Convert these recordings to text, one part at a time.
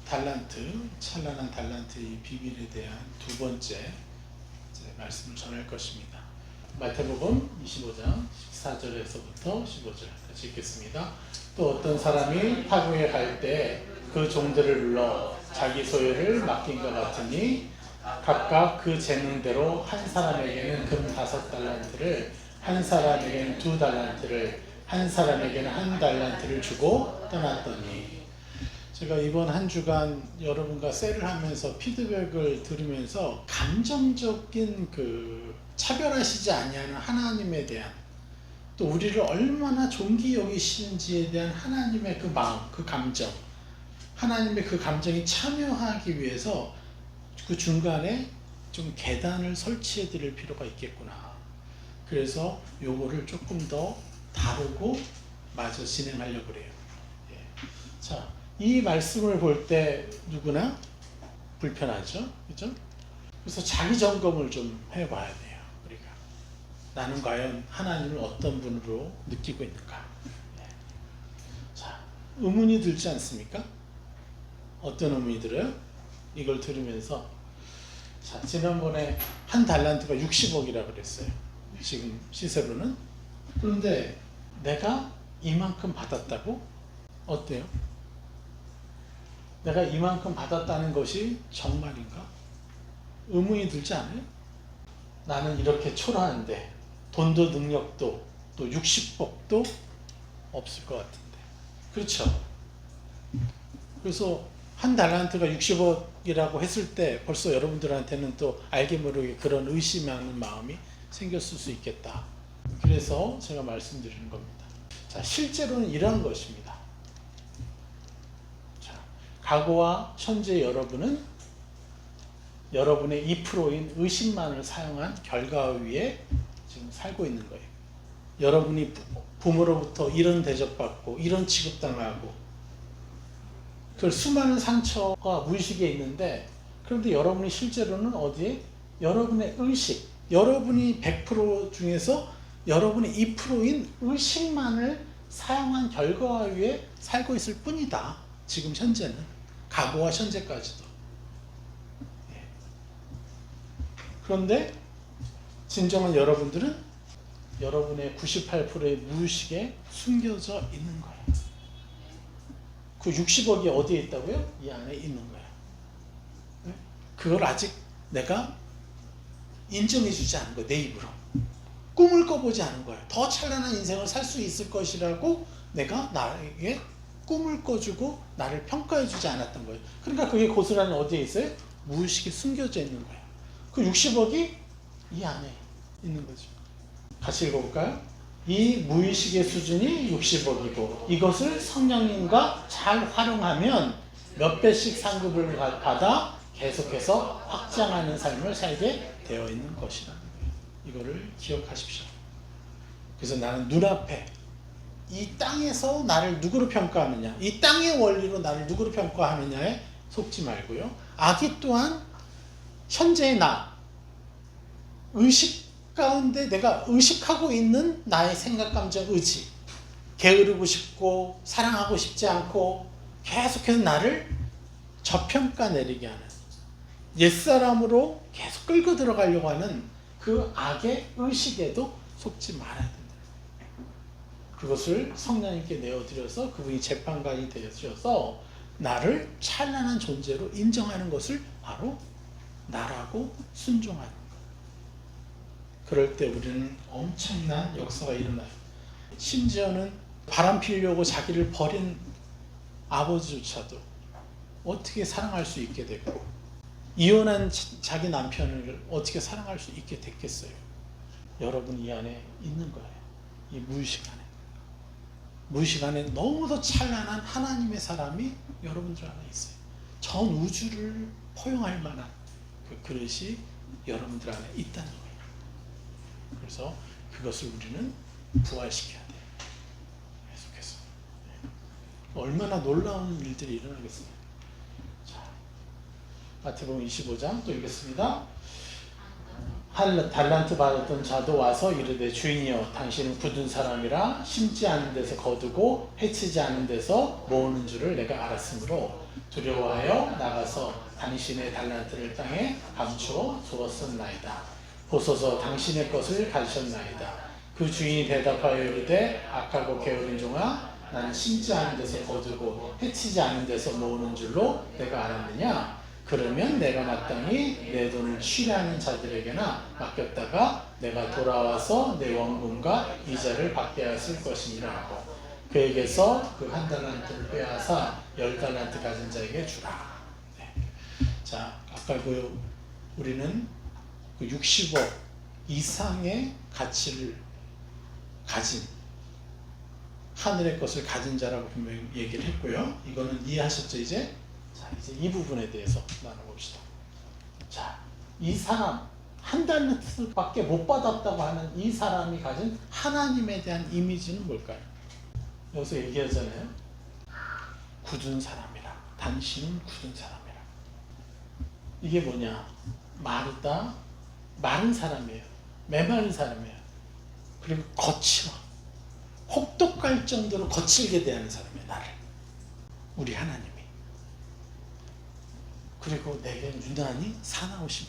달란트, 찬란한 달란트의 비밀에 대한 두 번째 말씀을 전할 것입니다. 마태복음 25장 14절에서부터 15절 같이 읽겠습니다. 또 어떤 사람이 타국에 갈 때 그 종들을 불러 자기 소유를 맡긴 것 같으니 각각 그 재능대로 한 사람에게는 금 5달란트를, 한 사람에게는 2달란트를, 한 사람에게는 1달란트를 주고 떠났더니. 제가 이번 한 주간 여러분과 셀을 하면서 피드백을 들으면서 감정적인 차별하시지 아니하는 하나님에 대한, 또 우리를 얼마나 존귀 여기시는지에 대한 하나님의 그 마음, 그 감정, 하나님의 그 감정이 참여하기 위해서 그 중간에 좀 계단을 설치해 드릴 필요가 있겠구나. 그래서 요거를 조금 더 다루고 마저 진행하려고 그래요. 자, 이 말씀을 볼 때 누구나 불편하죠? 그죠? 그래서 자기 점검을 좀 해봐야 돼요. 우리가. 나는 과연 하나님을 어떤 분으로 느끼고 있는가? 자, 의문이 들지 않습니까? 어떤 의문이 들어요? 이걸 들으면서, 자, 지난번에 1달란트가 60억이라고 그랬어요. 지금 시세로는. 그런데 내가 이만큼 받았다고? 어때요? 내가 이만큼 받았다는 것이 정말인가? 의문이 들지 않아요? 나는 이렇게 초라한데 돈도 능력도 또 60억도 없을 것 같은데. 그렇죠? 그래서 1달란트가 60억이라고 했을 때 벌써 여러분들한테는 또 알게 모르게 그런 의심하는 마음이 생겼을 수 있겠다. 그래서 제가 말씀드리는 겁니다. 자, 실제로는 이러한 것입니다. 자, 과거와 현재 여러분은 여러분의 2%인 의심만을 사용한 결과 위에 지금 살고 있는 거예요. 여러분이 부모로부터 이런 대접받고 이런 취급당하고 그 수많은 상처가 무의식에 있는데, 그런데 여러분이 실제로는 어디에? 여러분의 의식, 여러분이 100% 중에서 여러분의 2%인 의식만을 사용한 결과 위에 살고 있을 뿐이다. 지금 현재는. 과거와 현재까지도. 그런데 진정한 여러분들은 여러분의 98%의 무의식에 숨겨져 있는 거예요. 그 60억이 어디에 있다고요? 이 안에 있는 거예요. 그걸 아직 내가 인정해주지 않은 거예요. 내 입으로. 꿈을 꿔보지 않은 거예요. 더 찬란한 인생을 살 수 있을 것이라고 내가 나에게 꿈을 꿔주고 나를 평가해주지 않았던 거예요. 그러니까 그게 고스란히 어디에 있어요? 무의식에 숨겨져 있는 거예요. 그 60억이 이 안에 있는 거죠. 같이 읽어볼까요? 이 무의식의 수준이 60억이고 이것을 성령님과 잘 활용하면 몇 배씩 상급을 받아 계속해서 확장하는 삶을 살게 되어 있는 것이라는 거예요. 이거를 기억하십시오. 그래서 나는 눈앞에 이 땅에서 나를 누구로 평가하느냐, 이 땅의 원리로 나를 누구로 평가하느냐에 속지 말고요. 악이 또한 현재의 나, 의식 가운데 내가 의식하고 있는 나의 생각, 감정, 의지, 게으르고 싶고 사랑하고 싶지 않고 계속해서 나를 저평가 내리게 하는, 옛사람으로 계속 끌고 들어가려고 하는 그 악의 의식에도 속지 말아야 된다. 그것을 성령님께 내어드려서 그분이 재판관이 되셔서 나를 찬란한 존재로 인정하는 것을 바로 나라고 순종하는 것. 그럴 때 우리는 엄청난 역사가 일어나요. 심지어는 바람 피우려고 자기를 버린 아버지조차도 어떻게 사랑할 수 있게 됐고, 이혼한 자기 남편을 어떻게 사랑할 수 있게 됐겠어요. 여러분 이 안에 있는 거예요. 이 무의식 안에. 무의식 안에 너무도 찬란한 하나님의 사람이 여러분들 안에 있어요. 전 우주를 포용할 만한 그 그릇이 여러분들 안에 있다는 거예요. 그래서 그것을 우리는 부활시켜야 돼요. 계속해서. 얼마나 놀라운 일들이 일어나겠어요. 자, 마태복음 25장 또 읽겠습니다. 달란트 받았던 자도 와서 이르되 주인이여 당신은 굳은 사람이라 심지 않은 데서 거두고 해치지 않은 데서 모으는 줄을 내가 알았으므로 두려워하여 나가서 당신의 달란트를 땅에 감추어 두었었나이다. 보소서 당신의 것을 가지셨나이다. 그 주인이 대답하여 이르되 악하고 게으른 종아 나는 심지 않은 데서 거두고 해치지 않은 데서 모으는 줄로 내가 알았느냐? 그러면 내가 마땅히 내 돈을 취하는 자들에게나 맡겼다가 내가 돌아와서 내 원금과 이자를 받게 하였을 것이니라 하고 그에게서 그 한 달란트를 빼앗아 10달란트 가진 자에게 주라. 네. 자, 아까 우리는 그 60억 이상의 가치를 가진 하늘의 것을 가진 자라고 분명히 얘기를 했고요. 이거는 이해하셨죠 이제? 자, 이제 이 부분에 대해서 나눠봅시다. 자, 이 사람 한 달란트밖에 못 받았다고 하는 이 사람이 가진 하나님에 대한 이미지는 뭘까요? 여기서 얘기하잖아요. 굳은 사람이라. 당신은 굳은 사람이라. 이게 뭐냐? 마르다, 마른 사람이에요. 메마른 사람이에요. 그리고 거칠어. 혹독할 정도로 거칠게 대하는 사람이에요. 나를. 우리 하나님이. 그리고 내게 유난히 사나우신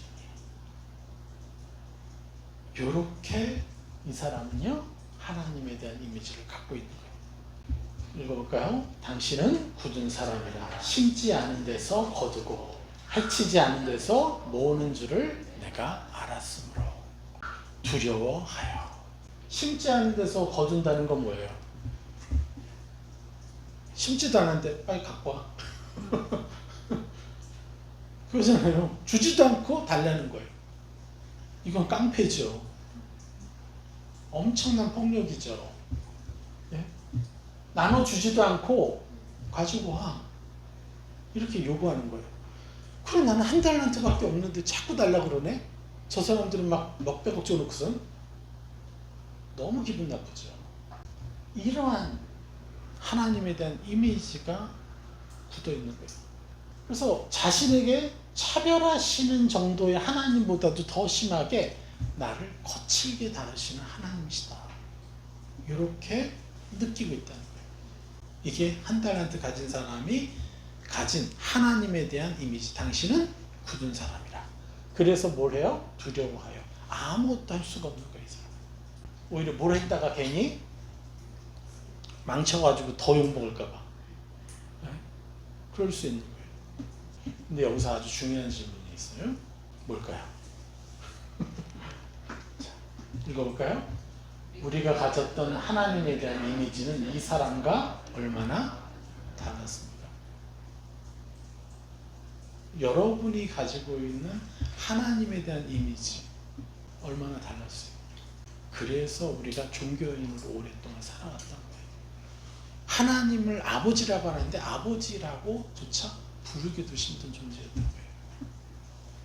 분이에요. 요렇게 이 사람은요 하나님에 대한 이미지를 갖고 있는 거예요. 읽어볼까요? 당신은 굳은 사람이라 심지 않은 데서 거두고 해치지 않은 데서 모으는 줄을 내가 알았으므로 두려워하여. 심지 않은 데서 거둔다는 건 뭐예요? 심지도 않은데 빨리 갖고 와. 그러잖아요. 주지도 않고 달라는 거예요. 이건 깡패죠. 엄청난 폭력이죠. 예? 나눠주지도 않고 가지고 와. 이렇게 요구하는 거예요. 그래 나는 한 달란트밖에 없는데 자꾸 달라 그러네? 저 사람들은 막 몇백억 줘놓고선 너무 기분 나쁘죠. 이러한 하나님에 대한 이미지가 굳어 있는 거예요. 그래서 자신에게 차별하시는 정도의 하나님보다도 더 심하게 나를 거칠게 다루시는 하나님이시다. 이렇게 느끼고 있다는 거예요. 이게 한 달란트 가진 사람이 가진 하나님에 대한 이미지. 당신은 굳은 사람이라. 그래서 뭘 해요? 두려워하여. 아무것도 할 수가 없는 거예요. 이 사람. 오히려 뭘 했다가 괜히 망쳐가지고 더 욕먹을까 봐. 네? 그럴 수 있는 거예요. 근데 여기서 아주 중요한 질문이 있어요. 뭘까요? 자, 읽어볼까요? 우리가 가졌던 하나님에 대한 이미지는 이 사람과 얼마나 달랐습니까? 여러분이 가지고 있는 하나님에 대한 이미지 얼마나 달랐어요? 그래서 우리가 종교인으로 오랫동안 살아왔던 거예요. 하나님을 아버지라고 하는데 아버지라고조차 부르기도 힘든 존재였던 거예요.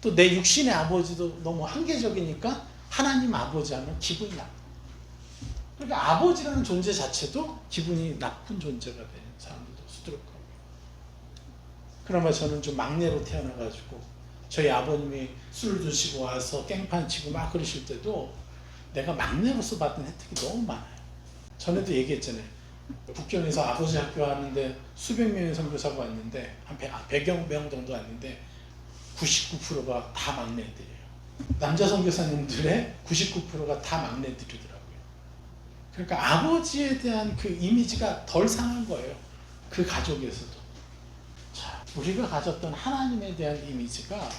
또 내 육신의 아버지도 너무 한계적이니까 하나님 아버지 하면 기분이 나빠. 그러니까 아버지라는 존재 자체도 기분이 나쁜 존재가 되는 사람들도 수두룩하고. 그나마 저는 좀 막내로 태어나가지고 저희 아버님이 술 드시고 와서 깽판 치고 막 그러실 때도 내가 막내로서 받은 혜택이 너무 많아요. 전에도 얘기했잖아요. 북경에서 아버지 학교 하는데 수백 명의 선교사가 왔는데 한 100여 명 정도 왔는데 99%가 다 막내들이에요. 남자 선교사님들의 99%가 다 막내들이더라고요. 그러니까 아버지에 대한 그 이미지가 덜 상한 거예요. 그 가족에서도. 자, 우리가 가졌던 하나님에 대한 이미지가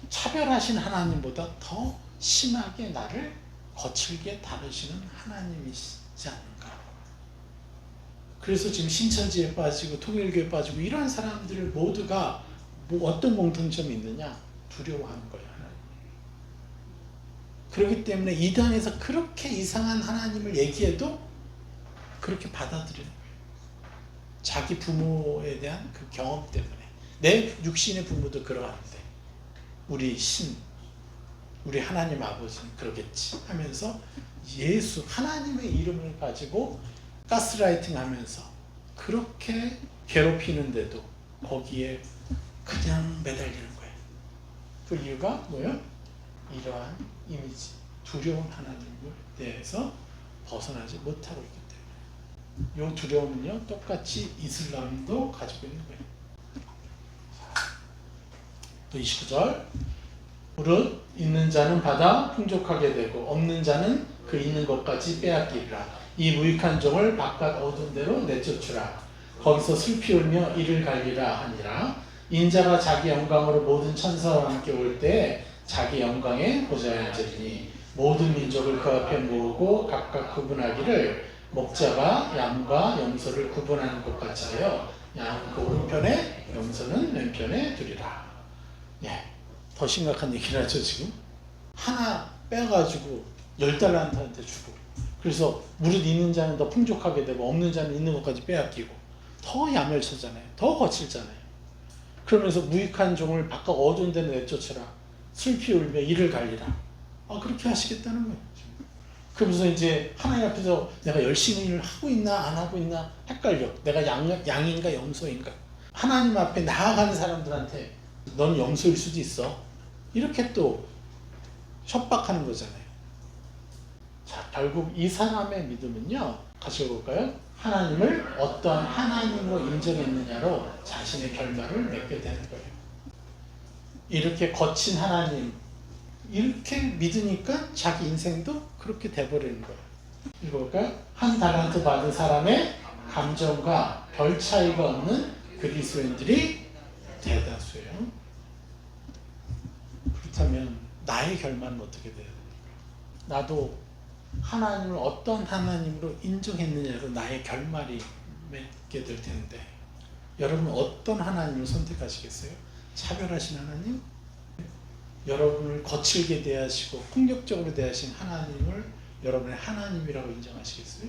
차별하신 하나님보다 더 심하게 나를 거칠게 다루시는 하나님이시지 않는가. 그래서 지금 신천지에 빠지고 통일교에 빠지고 이러한 사람들 모두가 뭐 어떤 공통점이 있느냐? 두려워하는 거예요. 하나님. 그렇기 때문에 이단에서 그렇게 이상한 하나님을 얘기해도 그렇게 받아들이는 거예요. 자기 부모에 대한 그 경험 때문에. 내 육신의 부모도 그러한데 우리 하나님 아버지는 그러겠지 하면서 예수 하나님의 이름을 가지고 가스라이팅 하면서 그렇게 괴롭히는데도 거기에 그냥 매달리는 거예요. 그 이유가 뭐예요? 이러한 이미지, 두려운 하나님에 대해서 벗어나지 못하고 있기 때문에 이 두려움은요 똑같이 이슬람도 가지고 있는 거예요. 또 29절 무릇 있는 자는 받아 풍족하게 되고 없는 자는 그 있는 것까지 빼앗기리라. 이 무익한 종을 바깥 어두운 데로 내쫓으라. 거기서 슬피 울며 이를 갈리라 하니라. 인자가 자기 영광으로 모든 천사와 함께 올 때 자기 영광의 보좌에 앉으리니 모든 민족을 그 앞에 모으고 각각 구분하기를 목자가 양과 염소를 구분하는 것 같이 하여 양 그 오른편에 염소는 왼편에 두리라. 예, 더 심각한 얘기를 하죠. 지금 하나 빼가지고 10달란트한테 주고, 그래서 무릇 있는 자는 더 풍족하게 되고 없는 자는 있는 것까지 빼앗기고, 더 야멸차잖아요. 더 거칠잖아요. 그러면서 무익한 종을 바깥 어두운 데는 내쫓으라. 슬피 울며 이를 갈리라. 그렇게 하시겠다는 거예요. 그러면서 이제 하나님 앞에서 내가 열심히 일을 하고 있나 안 하고 있나 헷갈려. 내가 양인가 염소인가. 하나님 앞에 나아가는 사람들한테 넌 염소일 수도 있어. 이렇게 또 협박하는 거잖아요. 자, 결국 이 사람의 믿음은요, 같이 볼까요? 하나님을 어떤 하나님으로 인정했느냐로 자신의 결말을 맺게 되는 거예요. 이렇게 거친 하나님, 이렇게 믿으니까 자기 인생도 그렇게 돼버리는 거예요. 읽어볼까요? 한 달란트 받은 사람의 감정과 별 차이가 없는 그리스도인들이 대다수예요. 그렇다면 나의 결말은 어떻게 돼야 됩니까? 나도 하나님을 어떤 하나님으로 인정했느냐로 나의 결말이 맺게 될 텐데, 여러분은 어떤 하나님을 선택하시겠어요? 차별하신 하나님? 여러분을 거칠게 대하시고 폭력적으로 대하신 하나님을 여러분의 하나님이라고 인정하시겠어요?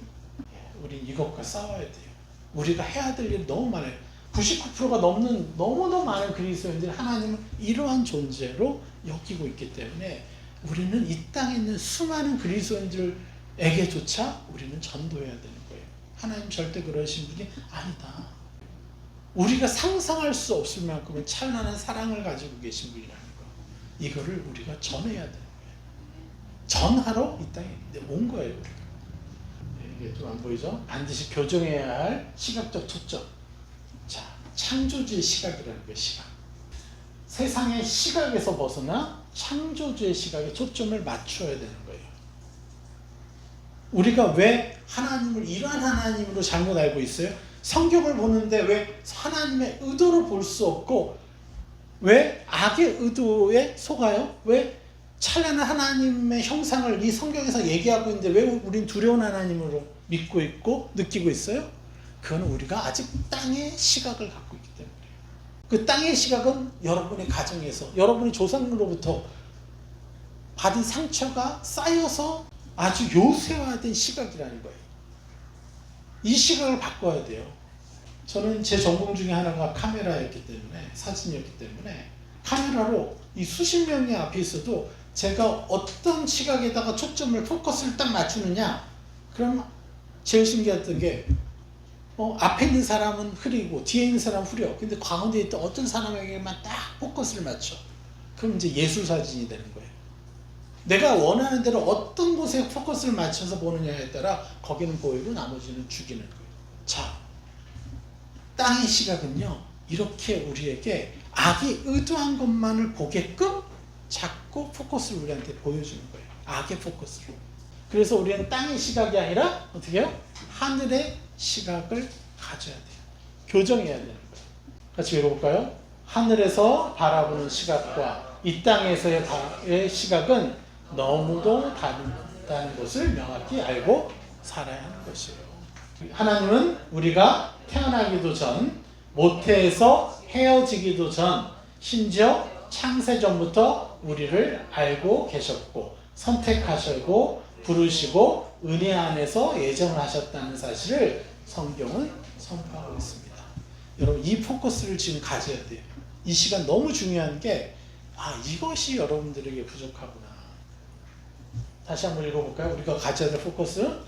우린 이것과 싸워야 돼요. 우리가 해야 될 일이 너무 많아요. 99%가 넘는 너무너무 많은 그리스도인들이 하나님을 이러한 존재로 여기고 있기 때문에 우리는 이 땅에 있는 수많은 그리스도인들에게조차 우리는 전도해야 되는 거예요. 하나님 절대 그러신 분이 아니다. 우리가 상상할 수 없을 만큼의 찬란한 사랑을 가지고 계신 분이라는 거, 이거를 우리가 전해야 되는 거예요. 전하러 이 땅에 온 거예요. 우리가. 이게 좀 안 보이죠? 반드시 교정해야 할 시각적 초점. 자, 창조주의 시각이라는 거예요. 시각. 세상의 시각에서 벗어나 창조주의 시각에 초점을 맞춰야 되는 거예요. 우리가 왜 하나님을 이러한 하나님으로 잘못 알고 있어요? 성경을 보는데 왜 하나님의 의도로 볼 수 없고, 왜 악의 의도에 속아요? 왜 찬란한 하나님의 형상을 이 성경에서 얘기하고 있는데 왜 우린 두려운 하나님으로 믿고 있고 느끼고 있어요? 그건 우리가 아직 땅의 시각을 갖고 있기 때문에. 그 땅의 시각은 여러분의 가정에서, 여러분의 조상으로부터 받은 상처가 쌓여서 아주 요새화된 시각이라는 거예요. 이 시각을 바꿔야 돼요. 저는 제 전공 중에 하나가 카메라였기 때문에, 사진이었기 때문에 카메라로 이 수십 명이 앞에 있어도 제가 어떤 시각에다가 초점을, 포커스를 딱 맞추느냐, 그럼 제일 신기했던 게 앞에 있는 사람은 흐리고 뒤에 있는 사람은 흐려. 근데 가운데 있던 어떤 사람에게만 딱 포커스를 맞춰. 그럼 이제 예술 사진이 되는 거예요. 내가 원하는 대로 어떤 곳에 포커스를 맞춰서 보느냐에 따라 거기는 보이고 나머지는 죽이는 거예요. 자, 땅의 시각은요, 이렇게 우리에게 악이 의도한 것만을 보게끔 자꾸 포커스를 우리한테 보여주는 거예요. 악의 포커스를. 그래서 우리는 땅의 시각이 아니라 어떻게 해요? 하늘의 시각을 가져야 돼요. 교정해야 되는 거예요. 같이 읽어볼까요? 하늘에서 바라보는 시각과 이 땅에서의 시각은 너무도 다르다는 것을 명확히 알고 살아야 하는 것이에요. 하나님은 우리가 태어나기도 전, 모태에서 헤어지기도 전, 심지어 창세전부터 우리를 알고 계셨고 선택하시고 부르시고 은혜 안에서 예정을 하셨다는 사실을 성경은 선포하고 있습니다. 여러분, 이 포커스를 지금 가져야 돼요. 이 시간 너무 중요한 게, 이것이 여러분들에게 부족하구나. 다시 한번 읽어볼까요? 우리가 가져야 될 포커스.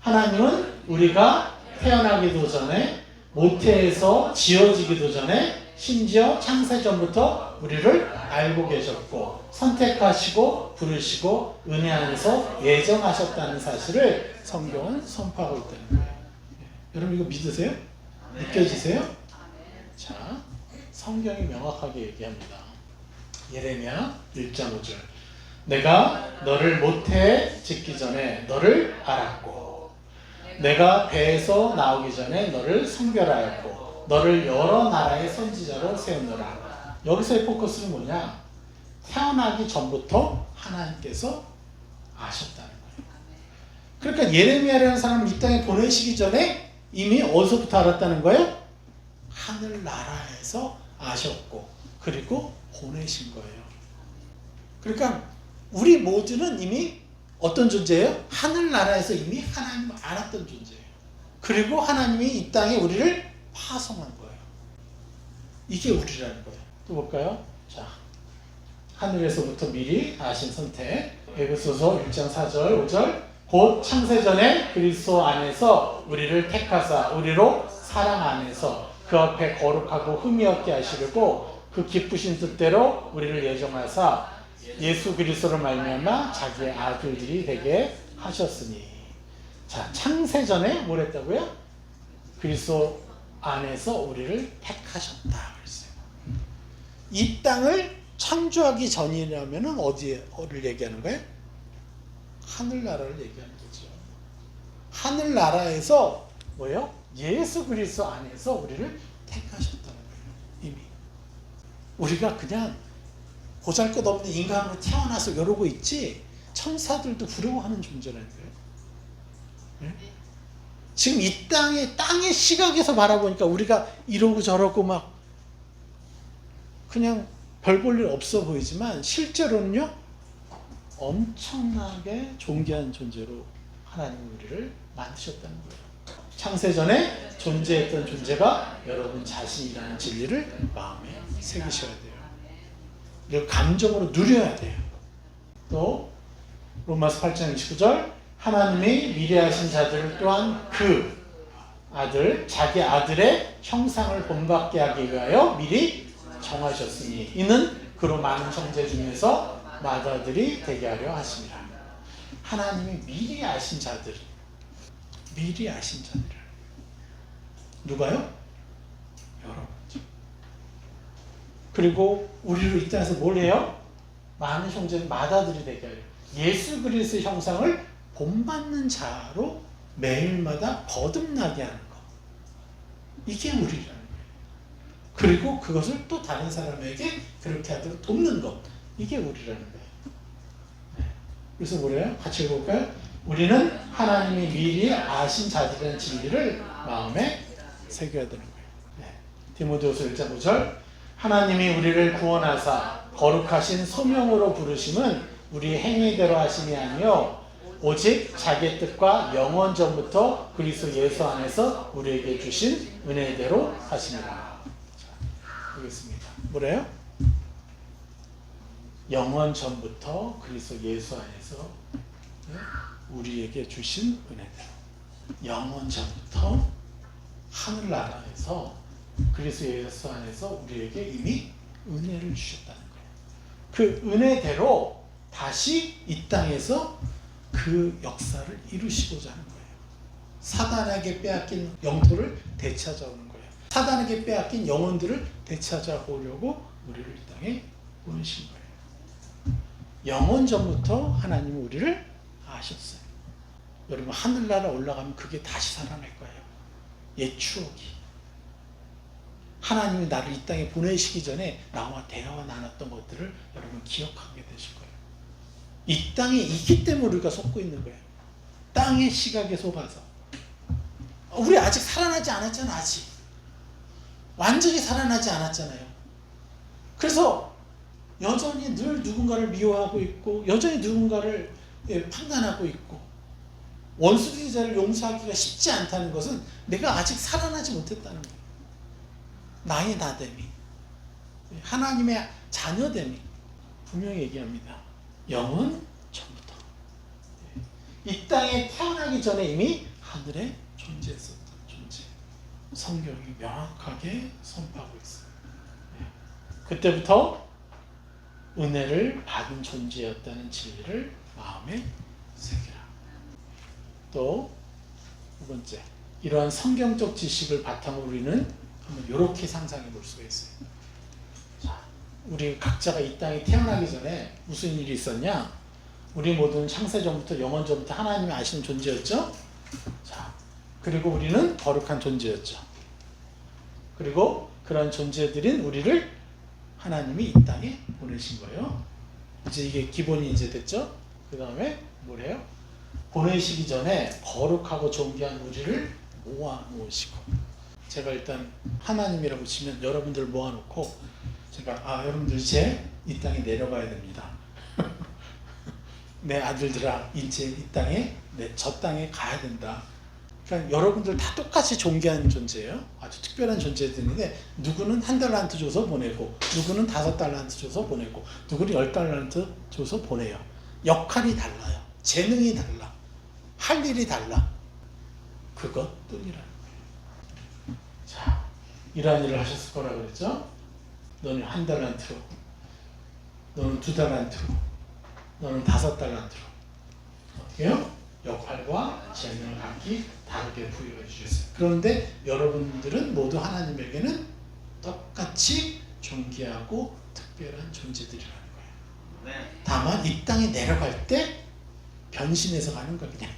하나님은 우리가 태어나기도 전에, 모태에서 지어지기도 전에 심지어 창세전부터 우리를 알고 계셨고 선택하시고 부르시고 은혜 안에서 예정하셨다는 사실을 성경은 선포하고 있다는 거예요. 여러분 이거 믿으세요? 느껴지세요? 자, 성경이 명확하게 얘기합니다. 예레미야 1장 5절. 내가 너를 모태에 짓기 전에 너를 알았고 내가 배에서 나오기 전에 너를 선별하였고 너를 여러 나라의 선지자로 세우노라. 여기서의 포커스는 뭐냐? 태어나기 전부터 하나님께서 아셨다는 거예요. 그러니까 예레미야라는 사람을 이 땅에 보내시기 전에 이미 어디서부터 알았다는 거예요? 하늘나라에서 아셨고 그리고 보내신 거예요. 그러니까 우리 모두는 이미 어떤 존재예요? 하늘나라에서 이미 하나님을 알았던 존재예요. 그리고 하나님이 이 땅에 우리를 파송한 거예요. 이게 우리라는 거예요. 또 볼까요? 자, 하늘에서부터 미리 아신 선택. 에베소서 1장 4절 5절. 곧 창세전에 그리스도 안에서 우리를 택하사 우리로 사랑 안에서 그 앞에 거룩하고 흠이 없게 하시려고 그 기쁘신 뜻대로 우리를 예정하사 예수 그리스도를 말미암아 자기의 아들들이 되게 하셨으니. 자, 창세전에 뭘 했다고요? 그리스도 안에서 우리를 택하셨다 그랬어요. 이 땅을 창조하기 전이라면 어디를 얘기하는 거예요? 하늘나라를 얘기하는 거죠. 하늘나라에서 뭐예요? 예수 그리스도 안에서 우리를 택하셨다는 거예요. 이미 우리가 그냥 보잘것없는 인간으로 태어나서 이러고 있지 천사들도 부러워하는 존재라는 거예요. 네? 지금 이 땅의 시각에서 바라보니까 우리가 이러고 저러고 막 그냥 별 볼 일 없어 보이지만 실제로는요 엄청나게 존귀한 존재로 하나님이 우리를 만드셨다는 거예요. 창세전에 존재했던 존재가 여러분 자신이라는 진리를 마음에 새기셔야 돼요. 그리고 감정으로 누려야 돼요. 또 로마서 8장 29절 하나님이 미래하신 자들을 또한 그 아들 자기 아들의 형상을 본받게 하기 위하여 미리 정하셨으니 이는 그로 많은 형제 중에서 맏아들이 되게 하려 하심이라. 하나님이 미리 아신 자들, 미리 아신 자들. 누가요? 여러분들. 그리고 우리로 이 땅에서 뭘 해요? 많은 형제는 맏아들이 되게 하려. 예수 그리스도의 형상을 본받는 자로 매일마다 거듭나게 하는 것. 이게 우리라는 거예요. 그리고 그것을 또 다른 사람에게 그렇게 하도록 돕는 것. 이게 우리라는 거예요. 네. 그래서 뭐래요? 같이 읽어볼까요? 우리는 하나님이 미리 아신 자들의 진리를 마음에 새겨야 되는 거예요. 네. 디모데후서 1장 5절 하나님이 우리를 구원하사 거룩하신 소명으로 부르심은 우리 행위대로 하심이 아니요 오직 자기의 뜻과 영원 전부터 그리스도 예수 안에서 우리에게 주신 은혜대로 하심이라. 자, 보겠습니다. 뭐래요? 영원 전부터 그리스도 예수 안에서 우리에게 주신 은혜대로. 영원 전부터 하늘나라에서 그리스도 예수 안에서 우리에게 이미 은혜를 주셨다는 거예요. 그 은혜대로 다시 이 땅에서 그 역사를 이루시고자 하는 거예요. 사단에게 빼앗긴 영토를 되찾아오는 거예요. 사단에게 빼앗긴 영혼들을 되찾아오려고 우리를 이 땅에 보내신 거예요. 영원 전부터 하나님은 우리를 아셨어요. 여러분 하늘나라 올라가면 그게 다시 살아날 거예요. 옛 추억이. 하나님이 나를 이 땅에 보내시기 전에 나와 대화가 나눴던 것들을 여러분 기억하게 되실 거예요. 이 땅에 있기 때문에 우리가 속고 있는 거예요. 땅의 시각에서 봐서. 우리 아직 살아나지 않았잖아. 아직. 완전히 살아나지 않았잖아요. 그래서 여전히 늘 누군가를 미워하고 있고 여전히 누군가를 판단하고 있고 원수 자를 용서하기가 쉽지 않다는 것은 내가 아직 살아나지 못했다는 거예요. 나의 나됨이 하나님의 자녀됨이 분명히 얘기합니다. 영은 전부터 이 땅에 태어나기 전에 이미 하늘에 존재했었던 존재. 성경이 명확하게 선포하고 있어요. 그때부터 은혜를 받은 존재였다는 진리를 마음에 새기라. 또 두 번째, 이러한 성경적 지식을 바탕으로 우리는 한번 이렇게 상상해 볼 수가 있어요. 자, 우리 각자가 이 땅에 태어나기 전에 무슨 일이 있었냐? 우리 모두는 창세전부터 영원전부터 하나님이 아시는 존재였죠. 자, 그리고 우리는 거룩한 존재였죠. 그리고 그런 존재들인 우리를 하나님이 이 땅에 보내신 거예요. 이제 이게 기본이 이제 됐죠. 그 다음에 뭐래요? 보내시기 전에 거룩하고 존귀한 우리를 모아놓으시고, 제가 일단 하나님이라고 치면 여러분들 모아놓고 제가 여러분들 이제 이 땅에 내려가야 됩니다. 내 아들들아 이제 이 땅에 저 땅에 가야 된다. 그러니까 여러분들 다 똑같이 존귀한 존재예요. 아주 특별한 존재들인데 누구는 1달란트 줘서 보내고 누구는 5달란트 줘서 보내고 누구는 10달란트 줘서 보내요. 역할이 달라요. 재능이 달라. 할 일이 달라. 그것뿐이라는 거예요. 자, 이러한 일을 하셨을 거라고 그랬죠. 너는 1달란트로, 너는 2달란트로, 너는 5달란트로. 어떻게요? 역할과 재능을 각기 다르게 부여해 주셨어요. 그런데 여러분들은 모두 하나님에게는 똑같이 존귀하고 특별한 존재들이라는 거예요. 네. 다만 이 땅에 내려갈 때 변신해서 가는 거야 그냥.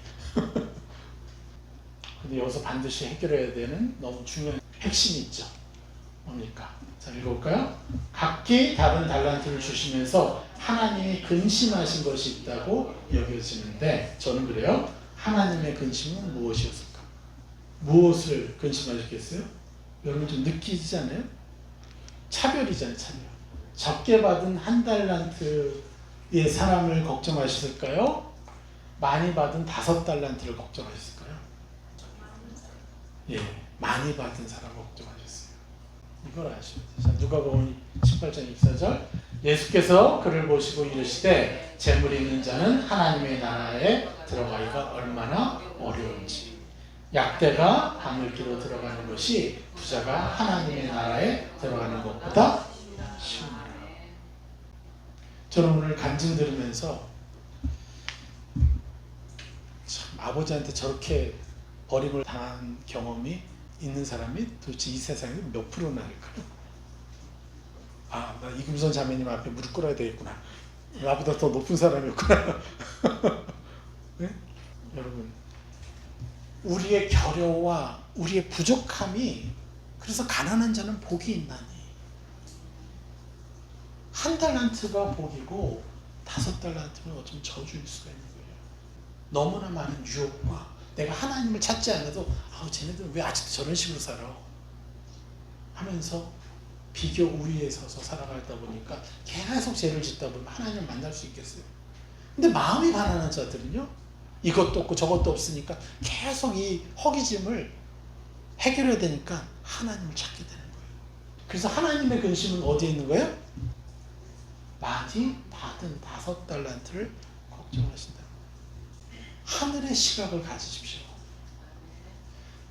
근데 여기서 반드시 해결해야 되는 너무 중요한 핵심이 있죠. 뭡니까? 자, 읽어볼까요? 각기 다른 달란트를 주시면서 하나님이 근심하신 것이 있다고 여겨지는데, 저는 그래요. 하나님의 근심은 무엇이었을까? 무엇을 근심하셨겠어요? 여러분 좀 느끼지 않아요? 차별이잖아요. 차별. 적게 받은 1달란트의 사람을 걱정하셨을까요? 많이 받은 5달란트를 걱정하셨을까요? 예, 많이 받은 사람을 걱정하셨어요. 이걸 아셔야 돼요. 자, 누가복음 18장 24절, 예수께서 그를 보시고 이르시되 재물이 있는 자는 하나님의 나라에 들어가기가 얼마나 어려운지, 약대가 바늘기로 들어가는 것이 부자가 하나님의 나라에 들어가는 것보다 쉬우니라. 저는 오늘 간증 들으면서 참, 아버지한테 저렇게 버림을 당한 경험이 있는 사람이 도대체 이 세상에 몇 프로나 될까요? 나 이금선 자매님 앞에 무릎 꿇어야 되겠구나. 나보다 더 높은 사람이었구나. 네? 여러분, 우리의 결여와 우리의 부족함이, 그래서 가난한 자는 복이 있나니. 1달란트가 복이고 5달란트는 어쩌면 저주일 수가 있는 거예요. 너무나 많은 유혹과 내가 하나님을 찾지 않아도 쟤네들은 왜 아직도 저런 식으로 살아 하면서 비교 우위에 서서 살아가다 보니까 계속 죄를 짓다 보면 하나님을 만날 수 있겠어요. 근데 마음이 가난한 자들은요, 이것도 없고 저것도 없으니까 계속 이 허기짐을 해결해야 되니까 하나님을 찾게 되는 거예요. 그래서 하나님의 근심은 어디에 있는 거예요? 많이 받은 5달란트를 걱정하신다. 하늘의 시각을 가지십시오.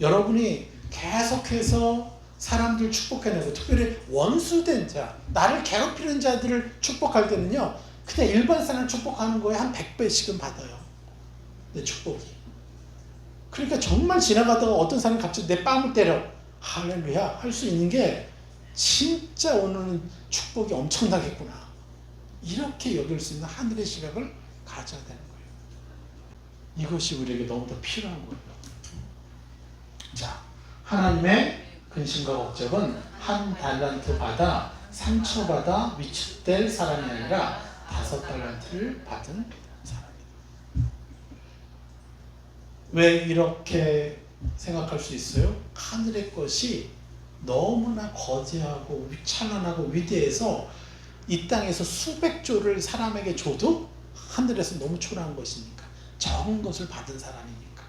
여러분이 계속해서 사람들 축복해내고, 특별히 원수된 자, 나를 괴롭히는 자들을 축복할 때는요, 그냥 일반 사람 축복하는 거에 한 100배씩은 받아요. 내 축복이. 그러니까 정말 지나가다가 어떤 사람이 갑자기 내 뺨을 때려, 할렐루야 할 수 있는 게, 진짜 오늘은 축복이 엄청나겠구나, 이렇게 여길 수 있는 하늘의 시각을 가져야 되는 거예요. 이것이 우리에게 너무 더 필요한 거예요. 자, 하나님의 근심과 걱정은 1달란트 받아 상처받아 위축될 사람이 아니라 5달란트를 받은 사람이다. 왜 이렇게 생각할 수 있어요? 하늘의 것이 너무나 거대하고 찬란하고 위대해서 이 땅에서 수백 조를 사람에게 줘도 하늘에서 너무 초라한 것이니까, 적은 것을 받은 사람이니까.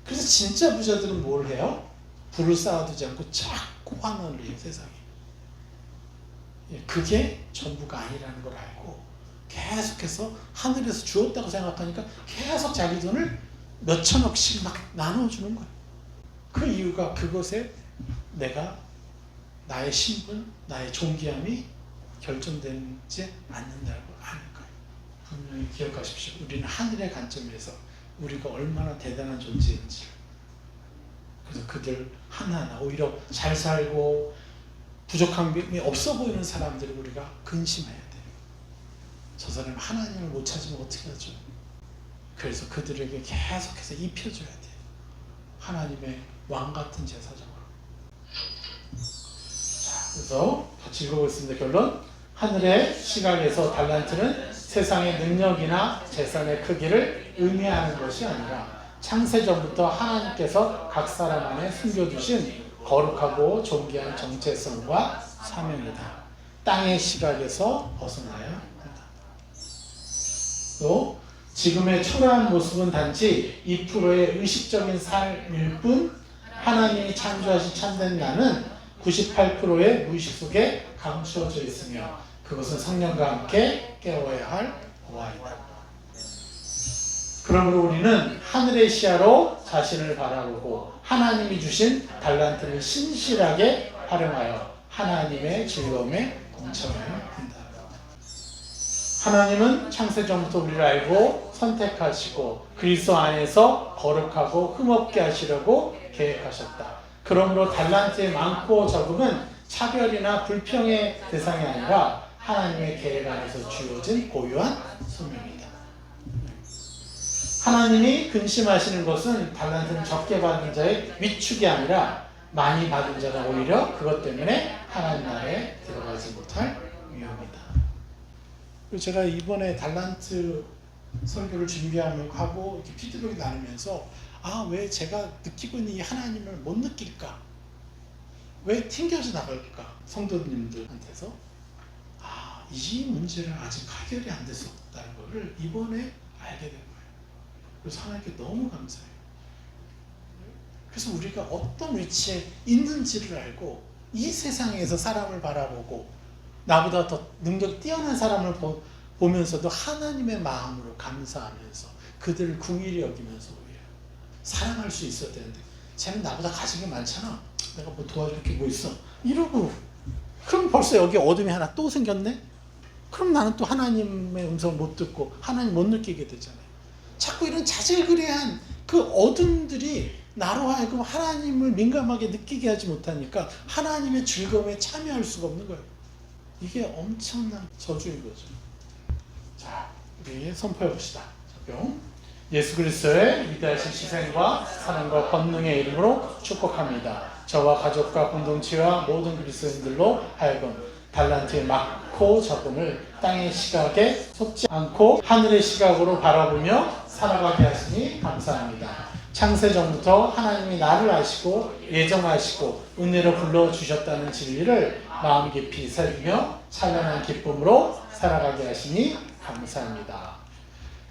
그래서 진짜 부자들은 뭘 해요? 부를 쌓아두지 않고 자꾸 환원을 해요, 세상에. 그게 전부가 아니라는 걸 알고 계속해서 하늘에서 주었다고 생각하니까 계속 자기 돈을 몇 천억씩 막 나눠주는 거예요. 그 이유가 그것에 내가 나의 신분, 나의 존귀함이 결정되지 않는다고 하는 거예요. 분명히 기억하십시오. 우리는 하늘의 관점에서 우리가 얼마나 대단한 존재인지. 그래서 그들 하나하나 오히려 잘 살고 부족함이 없어 보이는 사람들을 우리가 근심해야 돼요. 저 사람 하나님을 못 찾으면 어떻게 하죠? 그래서 그들에게 계속해서 입혀줘야 돼요. 하나님의 왕 같은 제사장으로. 자, 그래서 같이 읽어보겠습니다. 결론. 하늘의 시각에서 달란트는 세상의 능력이나 재산의 크기를 의미하는 것이 아니라 창세전부터 하나님께서 각 사람 안에 숨겨두신 거룩하고 존귀한 정체성과 사명이다. 땅의 시각에서 벗어나야 한다. 또 지금의 초라한 모습은 단지 2%의 의식적인 삶일 뿐 하나님이 창조하신 참된 나는 98%의 무의식 속에 감추어져 있으며 그것은 성령과 함께 깨워야 할 보아이다. 그러므로 우리는 하늘의 시야로 자신을 바라보고 하나님이 주신 달란트를 신실하게 활용하여 하나님의 즐거움에 동참해야 한다. 하나님은 창세전부터 우리를 알고 선택하시고 그리스도 안에서 거룩하고 흠없게 하시려고 계획하셨다. 그러므로 달란트의 많고 적음은 차별이나 불평의 대상이 아니라 하나님의 계획 안에서 주어진 고유한 소명이다. 하나님이 근심하시는 것은 달란트를 적게 받은 자의 위축이 아니라 많이 받은 자가 오히려 그것 때문에 하나님 나라에 들어가지 못할 위험이다. 그리고 제가 이번에 달란트 설교를 준비하고 이렇게 피드백을 나누면서 왜 제가 느끼고 있는 이 하나님을 못 느낄까? 왜 튕겨져 나갈까? 성도님들한테서 이 문제를 아직 해결이 안 됐었다는 것을 이번에 알게 된 거예요. 그래서 하나님께 너무 감사해요. 그래서 우리가 어떤 위치에 있는지를 알고 이 세상에서 사람을 바라보고 나보다 더 능력이 뛰어난 사람을 보면서도 하나님의 마음으로 감사하면서 그들을 긍휼히 여기면서 오히려 사랑할 수 있어야 되는데 쟤는 나보다 가진 게 많잖아. 내가 뭐 도와줄 게 뭐 있어. 이러고 그럼 벌써 여기 어둠이 하나 또 생겼네? 그럼 나는 또 하나님의 음성을 못 듣고 하나님 못 느끼게 되잖아요. 자꾸 이런 자질그레한 그 어둠들이 나로 하여금 하나님을 민감하게 느끼게 하지 못하니까 하나님의 즐거움에 참여할 수가 없는 거예요. 이게 엄청난 저주인 거죠. 자, 우리 선포해 봅시다. 적용. 예수 그리스도의 위대하신 희생과 사랑과 권능의 이름으로 축복합니다. 저와 가족과 공동체와 모든 그리스도인들로 하여금 달란트의 많고 적음을 땅의 시각에 속지 않고 하늘의 시각으로 바라보며 살아가게 하시니 감사합니다. 창세전부터 하나님이 나를 아시고 예정하시고 은혜로 불러주셨다는 진리를 마음 깊이 새기며 찬란한 기쁨으로 살아가게 하시니 감사합니다.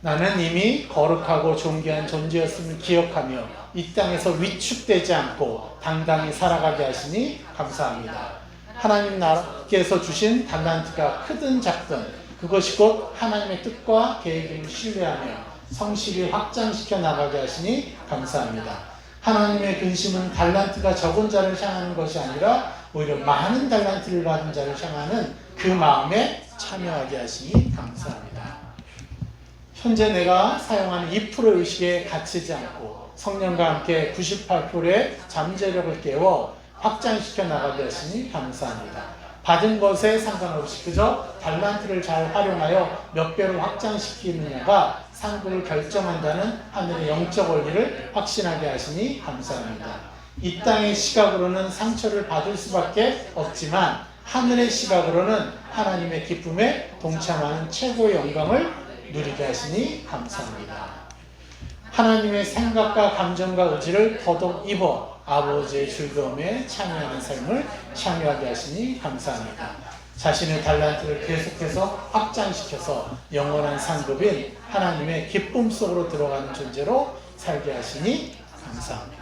나는 이미 거룩하고 존귀한 존재였음을 기억하며 이 땅에서 위축되지 않고 당당히 살아가게 하시니 감사합니다. 하나님 나라께서 주신 달란트가 크든 작든 그것이 곧 하나님의 뜻과 계획임을 신뢰하며 성실히 확장시켜 나가게 하시니 감사합니다. 하나님의 근심은 달란트가 적은 자를 향하는 것이 아니라 오히려 많은 달란트를 받은 자를 향하는 그 마음에 참여하게 하시니 감사합니다. 현재 내가 사용하는 2% 의식에 갇히지 않고 성령과 함께 98%의 잠재력을 깨워 확장시켜 나가게 하시니 감사합니다. 받은 것에 상관없이 그저 달란트를 잘 활용하여 몇 배로 확장시키느냐가 상급을 결정한다는 하늘의 영적 원리를 확신하게 하시니 감사합니다. 이 땅의 시각으로는 상처를 받을 수밖에 없지만 하늘의 시각으로는 하나님의 기쁨에 동참하는 최고의 영광을 누리게 하시니 감사합니다. 하나님의 생각과 감정과 의지를 더더욱 입어 아버지의 즐거움에 참여하는 삶을 참여하게 하시니 감사합니다. 자신의 달란트를 계속해서 확장시켜서 영원한 상급인 하나님의 기쁨 속으로 들어가는 존재로 살게 하시니 감사합니다.